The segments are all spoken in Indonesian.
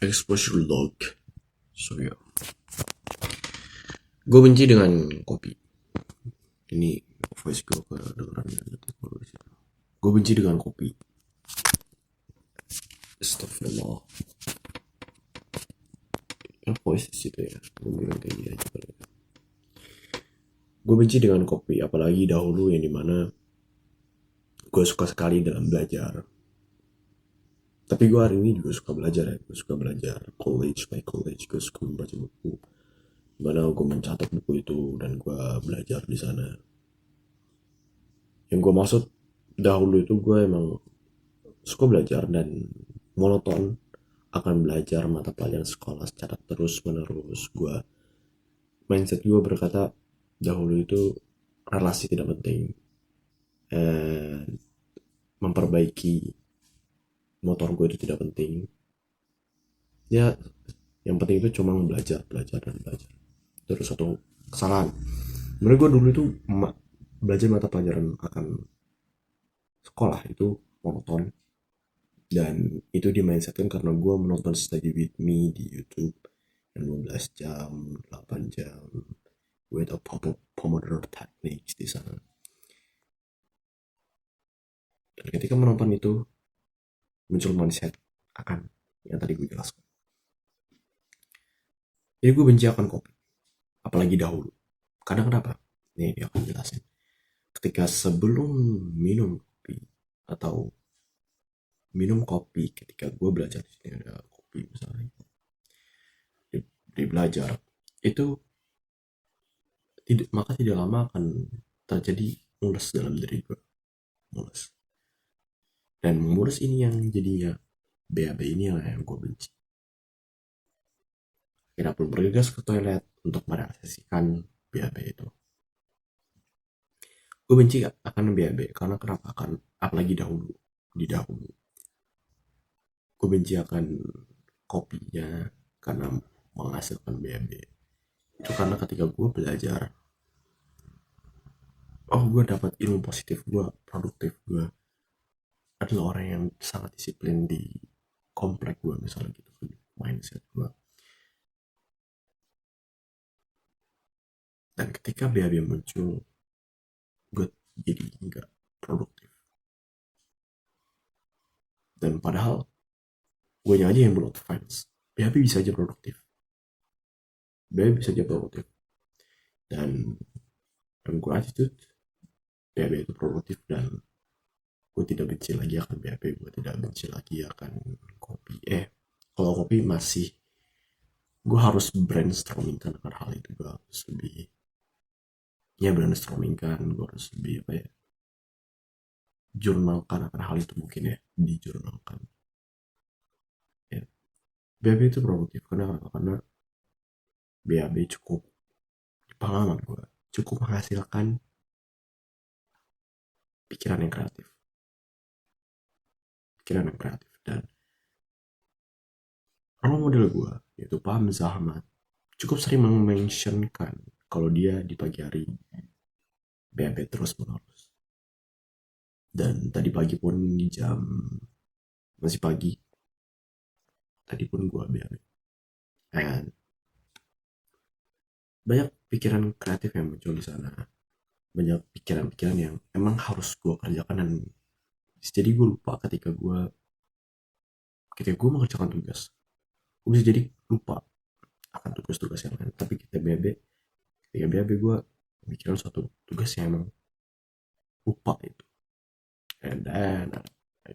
exposure log. So ya, gue benci dengan kopi. Ini voice gue kedengeran. Gue benci dengan kopi. Astagfirullah. Voice itu ya, gue bilang kayak gini aja. Gue benci dengan kopi, apalagi dahulu yang dimana gue suka sekali dalam belajar. Tapi gue hari ini juga suka belajar ya, gue suka belajar my college, gue suka membaca buku. Dimana gue mencatat buku itu dan gue belajar di sana. Yang gue maksud dahulu itu gue emang suka belajar dan monoton akan belajar mata pelajaran sekolah secara terus menerus. Mindset gue berkata dahulu itu relasi tidak penting, memperbaiki motor gue itu tidak penting. Ya, yang penting itu cuma belajar, belajar dan belajar. Terus satu kesalahan. Menurut gue dulu itu belajar mata pelajaran akan sekolah itu monoton, dan itu di mindsetkan karena gue menonton Study With Me di YouTube yang 12 jam, 8 jam with a Pomodoro techniques di sana. Dan ketika menonton itu muncul mindset akan yang tadi gue jelaskan. Jadi gue benci akan kopi, apalagi dahulu. Kadang kenapa? Nih dia akan jelasin. Ketika sebelum minum kopi atau minum kopi, ketika gue belajar di sini ada kopi misalnya, di belajar itu maka tidak lama akan terjadi mules dalam diri gue, mules. Dan mules ini yang jadinya BAB ini yang gue benci. Kira pun bergegas ke toilet untuk merealisasikan BAB itu. Gue benci akan BAB karena kenapa? Akan apalagi dahulu gue benci akan kopinya karena menghasilkan BAB. Itu karena ketika gue belajar, oh gue dapat ilmu positif, gue produktif, gue adalah orang yang sangat disiplin di komplek gue misalnya gitu, mindset gue. Dan ketika BAB muncul, gue jadi nggak produktif. Dan padahal gue aja yang belum advance, BAB bisa aja produktif, BAB bisa aja produktif. Dan gue attitude BAB itu produktif, dan gue tidak benci lagi akan BAB, gue tidak benci lagi akan kopi. Kalau kopi masih, gue harus brainstorming kan akan hal itu, gue harus lebih, ya brainstorming kan, gue harus lebih apa ya, jurnalkan akan hal itu, mungkin ya dijurnalkan ya. BAB itu produktif karena BAB cukup, pengalaman gue cukup menghasilkan pikiran yang kreatif, dan role model gue yaitu Pak Hamzah Ahmad cukup sering mentionkan kalau dia di pagi hari BAB terus menerus. Dan tadi pagi pun di jam masih pagi, tadi pun gue BAB. Dan banyak pikiran kreatif yang muncul di sana, banyak pikiran-pikiran yang emang harus gue kerjakan, dan jadi gue lupa ketika gue mengerjakan tugas, gue bisa jadi lupa akan tugas-tugas yang lain. Tapi ketika BAB gue mikirin suatu tugas yang emang lupa itu, and then I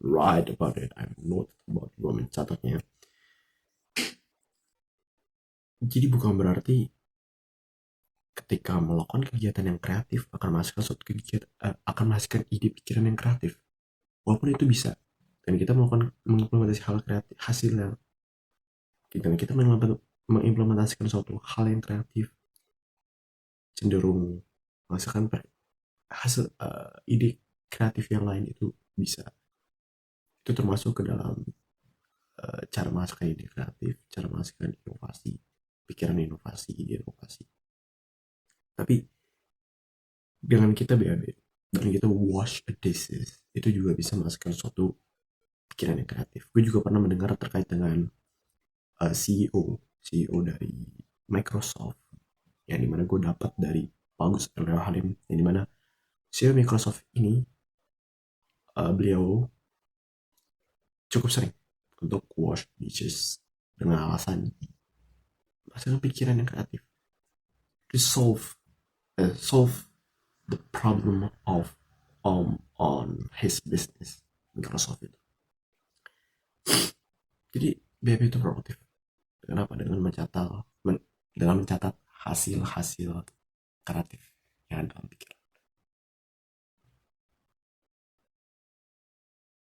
write about it, I note about it, gue mencatatnya. Jadi bukan berarti ketika melakukan kegiatan yang kreatif akan menghasilkan suatu kegiatan, akan menghasilkan ide pikiran yang kreatif, walaupun itu bisa. Dan kita melakukan mengimplementasi hal kreatif, hasilnya kita mengimplementasikan suatu hal yang kreatif cenderung menghasilkan hasil, ide kreatif yang lain itu bisa. Itu termasuk ke dalam cara menghasilkan ide kreatif, cara menghasilkan inovasi, pikiran inovasi, ide inovasi. Tapi dengan kita BAB dan kita wash a dishes, itu juga bisa menghasilkan suatu pikiran yang kreatif. Gue juga pernah mendengar terkait dengan CEO dari Microsoft, yang dimana gue dapat dari Bagus Abdul Halim, yang dimana CEO Microsoft ini beliau cukup sering untuk wash dishes dengan alasan hasil pikiran yang kreatif to solve the problem of on his business Microsoft itu. Jadi BB itu produktif. Kenapa? Dengan mencatat hasil-hasil kreatif yang ada dalam pikiran.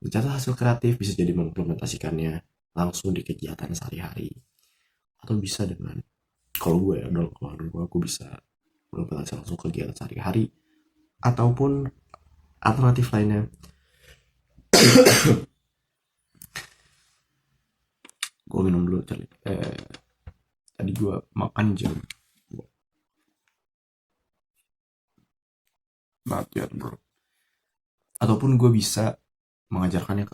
Mencatat hasil kreatif bisa jadi mengimplementasikannya langsung di kegiatan sehari-hari, atau bisa dengan, kalau gue ya, dalam keluarga gue bisa mengimplementasikan langsung kegiatan sehari-hari, ataupun alternatif lainnya. Gue minum dulu tadi gue makan jam banget ya bro. Ataupun gue bisa mengajarkannya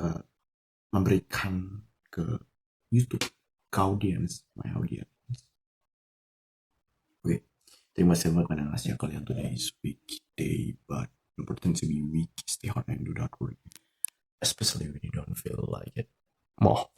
memberikan ke YouTube, ke my audience. Oke, terima kasih buat pendengarnya kalian. Today is weekday, but important to be weak, stay hard and do not worry, especially when you don't feel like it. Moh.